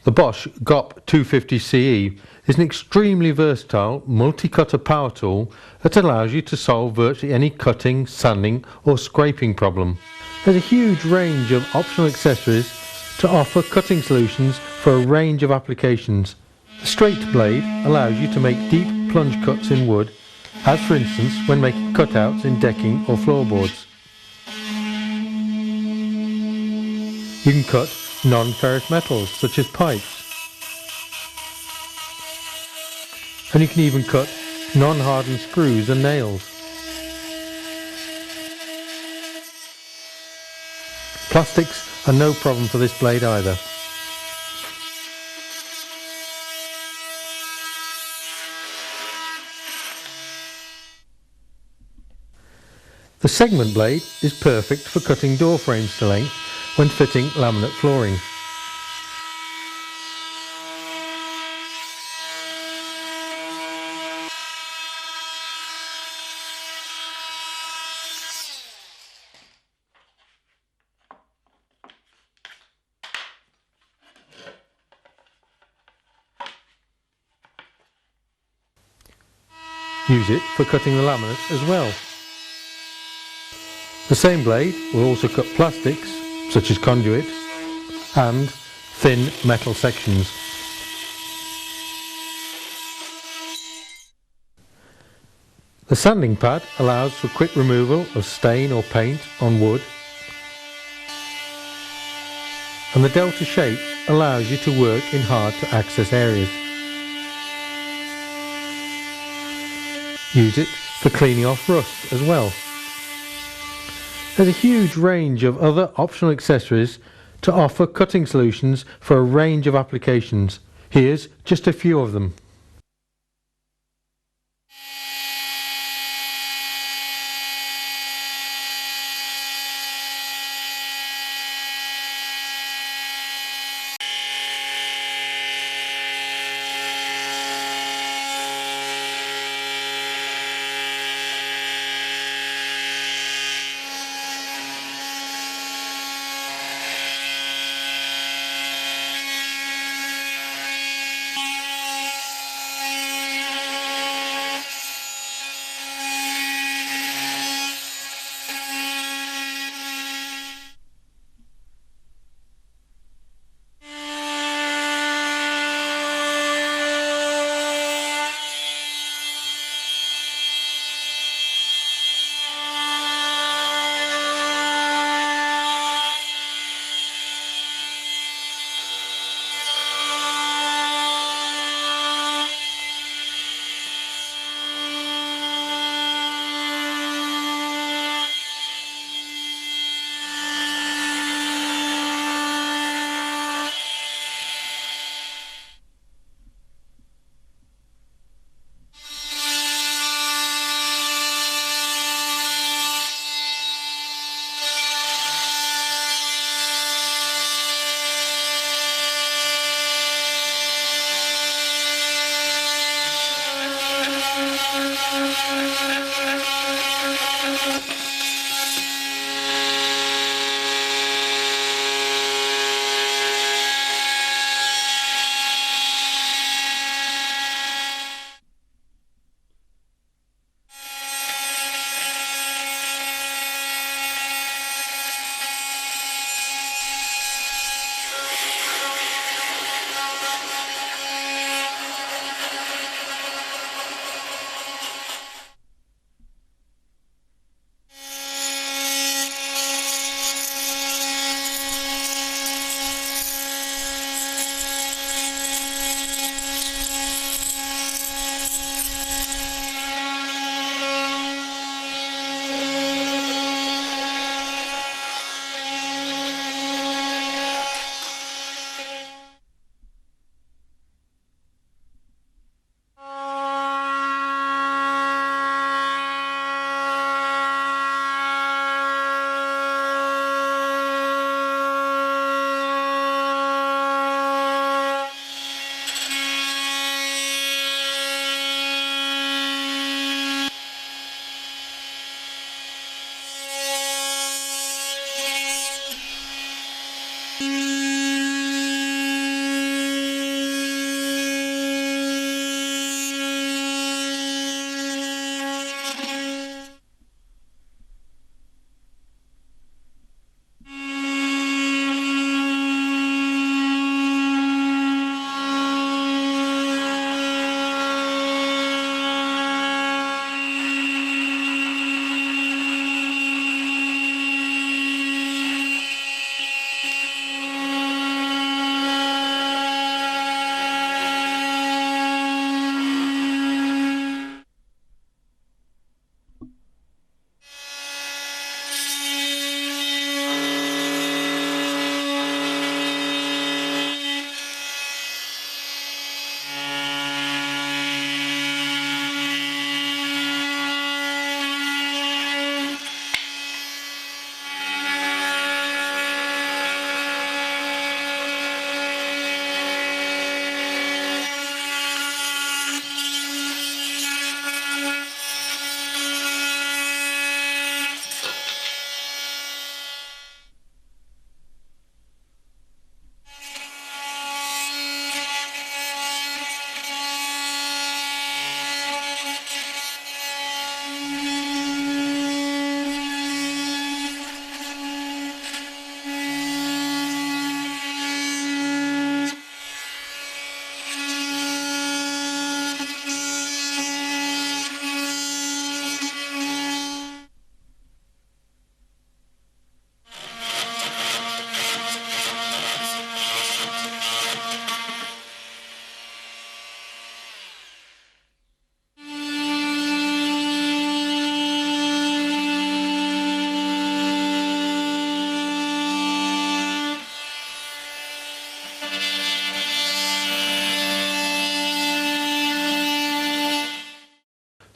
The Bosch GOP250CE is an extremely versatile multi-cutter power tool that allows you to solve virtually any cutting, sanding or scraping problem. There's a huge range of optional accessories to offer cutting solutions for a range of applications. The straight blade allows you to make deep plunge cuts in wood, as for instance when making cutouts in decking or floorboards. You can cut non-ferrous metals such as pipes, and you can even cut non-hardened screws and nails. Plastics are no problem for this blade either. The segment blade is perfect for cutting door frames to length when fitting laminate flooring. Use it for cutting the laminate as well. The same blade will also cut plastics, such as conduit, and thin metal sections. The sanding pad allows for quick removal of stain or paint on wood, and the delta shape allows you to work in hard to access areas. Use it for cleaning off rust as well. There's a huge range of other optional accessories to offer cutting solutions for a range of applications. Here's just a few of them.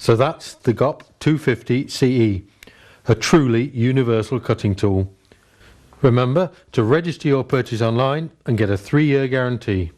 So that's the GOP250CE, a truly universal cutting tool. Remember to register your purchase online and get a 3-year guarantee.